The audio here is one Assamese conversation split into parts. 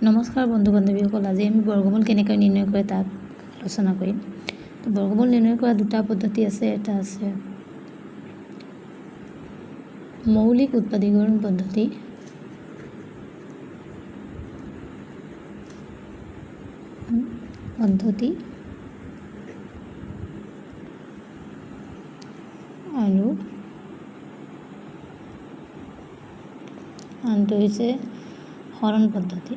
নমস্কাৰ বন্ধু বান্ধৱীসকল, আজি আমি বৰ্গমূল কেনেকৈ নিৰ্ণয় কৰে তাক আলোচনা কৰিম। তো বৰ্গমূল নিৰ্ণয় কৰা দুটা পদ্ধতি আছে। এটা আছে মৌলিক উৎপাদীকৰণ পদ্ধতি আৰু আনটো হৈছে হৰণ পদ্ধতি।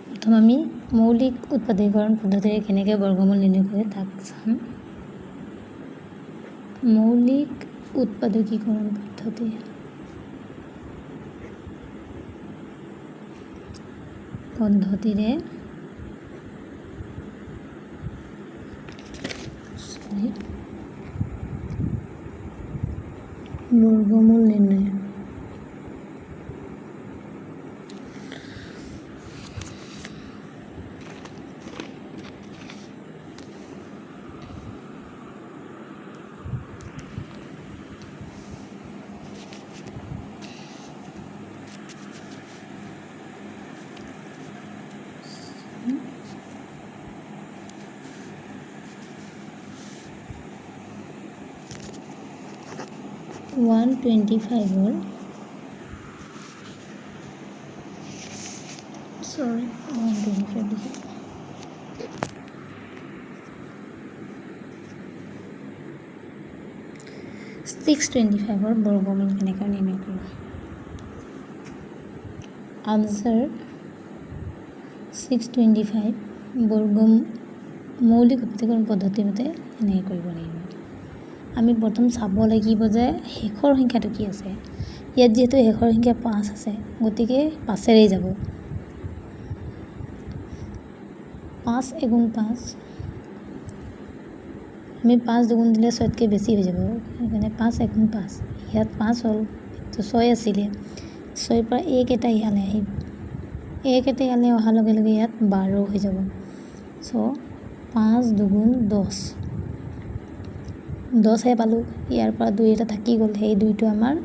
প্ৰথম আমি মৌলিক উৎপাদীকৰণ পদ্ধতিৰে কেনেকৈ বৰ্গমূল নিৰ্ণয় কৰে তাক চাম। মৌলিক উৎপাদকীকৰণ পদ্ধতি পদ্ধতিৰে বৰ্গমূল নিৰ্ণয়। ওৱান 25-ৰ sorry 125 লিখিছোঁ। 625-ৰ বৰ্গমূল কেনেকৈ নিৰ্ণয় কৰোঁ। আনচাৰ 625 মৌলিক উৎপাদীকৰণ পদ্ধতি মতে এনেকৈ কৰিব লাগিব। আমি প্ৰথম চাব লাগিব যে শেষৰ সংখ্যাটো কি আছে। ইয়াত যিহেতু শেষৰ সংখ্যা 5 আছে, গতিকে 5ৰেই যাব। 5 × 5 আমি 5 দুগুণ দিলে 6তকৈ বেছি হৈ যাব, সেইকাৰণে 5 × 5 ইয়াত 5 হ'ল, তো 6 আছিলে, 6ৰ পৰা 1 এটা ইয়ালৈ আহিব, 1 এটা ইয়ালৈ অহাৰ লগে লগে ইয়াত 12 হৈ যাব। চ' 5 দুগুণ 10, 10হে পালোঁ। ইয়াৰ পৰা 2 এটা থাকি গ'ল, সেই 2টো আমাৰ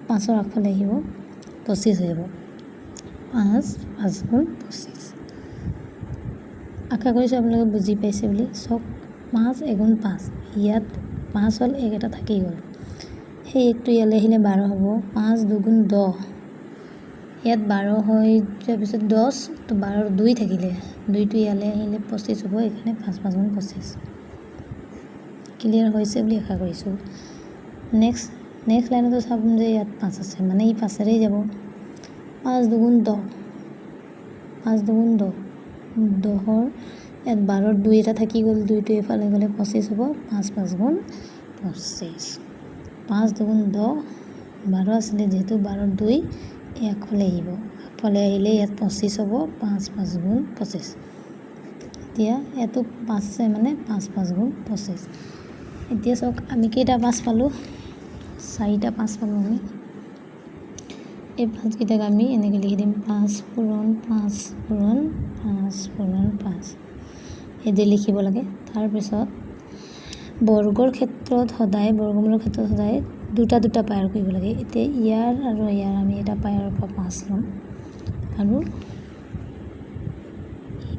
5ৰ আগফালে আহিব, 25 হৈ যাব। 5 × 25। আশা কৰিছোঁ আপোনালোকে বুজি পাইছে বুলি। চাওক 5 × 5 ইয়াত 5 হ'ল, 1 এটা থাকি গ'ল, সেই 1টো ইয়ালৈ আহিলে 12 হ'ব। 5 দুগুণ 10, ইয়াত 12 হৈ যোৱাৰ পিছত 10, তো 12ৰ 2 থাকিলে, 2টো ইয়ালৈ আহিলে 25 হ'ব, এইকাৰণে 5 × 5 = 25। ক্লিয়াৰ হৈছে বুলি আশা কৰিছোঁ। নেক্সট লাইনতো চাব যে ইয়াত 5 আছে, মানে ই 5ৰেই যাব। 5 দুগুণ 10, 5 দুগুণ 10, 10ৰ ইয়াত 12ৰ 2 এটা থাকি গ'ল, 2টো এইফালে গ'লে 25 হ'ব। 5 × 5 = 25। 5 দুগুণ 10, 12 আছিলে যিহেতু 12ৰ 2 এই আগফালে আহিব, আগফালে আহিলে ইয়াত 25 হ'ব। 5 × 5 = 25। এতিয়া ইয়াতো 5 আছে, মানে 5 × 5 = 25। এতিয়া চাওক আমি কেইটা 5 পালোঁ, 4টা 5 পালোঁ আমি। এই 5কেইটাক আমি এনেকৈ লিখি দিম, 5 পূৰণ 5 পূৰণ 5 পূৰণ 5, এইদৰে লিখিব লাগে। তাৰপিছত বৰ্গমূলৰ ক্ষেত্ৰত সদায় দুটা পায়াৰ কৰিব লাগে। এতিয়া ইয়াৰ আৰু ইয়াৰ আমি এটা পায়াৰৰ পৰা 5 ল'ম, আৰু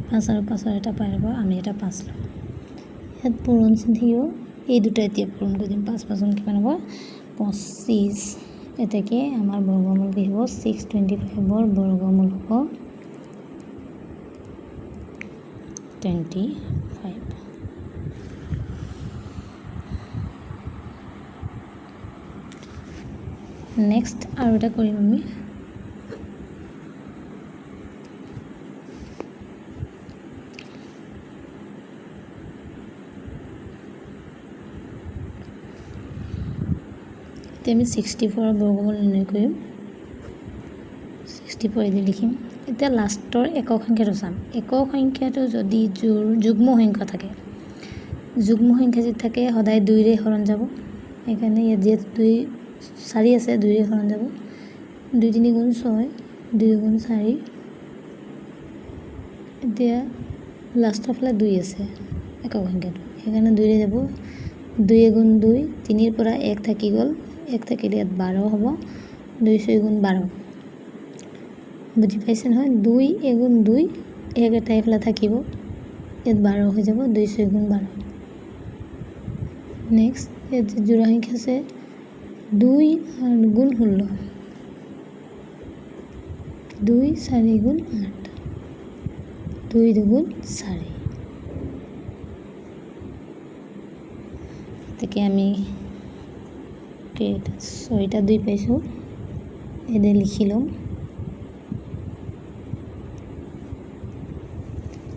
5 আৰু 5ৰ এটা পায়াৰৰ পৰা আমি এটা 5 ল'ম। ইয়াত পূৰণ চিন থাকিব, এই দুটা এতিয়া পূৰণ কৰি দিম। 5 × 5 = কিমান হ'ব, 25। এতেকে আমাৰ বৰ্গমূল কি হ'ব, 625ৰ বৰ্গমূল হ'ব 25। নেক্সট আৰু এটা কৰিম আমি। এতিয়া আমি 64ৰ বৰ্গমূল নিৰ্ণয় কৰিম। 64 এইদৰে লিখিম। এতিয়া লাষ্টৰ একক সংখ্যাটো চাম। একক সংখ্যাটো যদি যুগ্ম সংখ্যা থাকে, যুগ্ম সংখ্যা যদি থাকে সদায় 2ৰে হৰণ যাব। সেইকাৰণে ইয়াত যিহেতু 4 আছে, 2ৰে হৰণ যাব। 2 × 3 = 6, 2 × 4। এতিয়া লাষ্টৰ ফালে 2 আছে একক সংখ্যাটো, সেইকাৰণে 2ৰে যাব। 2 এগুণ 2 3 পৰা 1 থাকি গ'ল 1 থাকিলে ইয়াত 12 হ'ব 2 6 গুণ 12 বুজি পাইছে নহয় 2 এগুণ 2 1 এটা এইফালে থাকিব ইয়াত 12 হৈ যাব 2 6 গুণ 12 নেক্সট ইয়াত জোড়া সংখ্যা আছে 2 গুণ 16 2 4 গুণ 8 2 দুগুণ 4 থেকে আমি ছয়টা 2 পাইছোঁ এনে লিখি ল'ম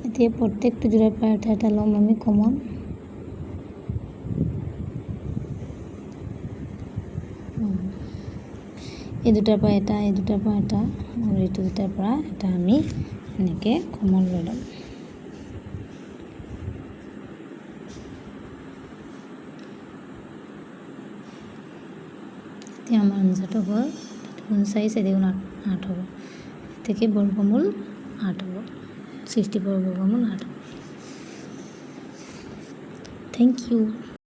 এতিয়া প্ৰত্যেকটো জোড়াৰ পৰা এটা এটা ল'ম আমি কমন এই দুটাৰ পৰা এটা এই দুটাৰ পৰা এটা আৰু এইটো দুটাৰ পৰা এটা আমি এনেকৈ কমন লৈ ল'ম এতিয়া আমাৰ আনচাৰটো হ'ল 2 4 4 গুণ 8 হ'ব থেকে বৰ্গমূল 8 হ'ব 64 বৰ্গমূল 8 হ'ব থেংক ইউ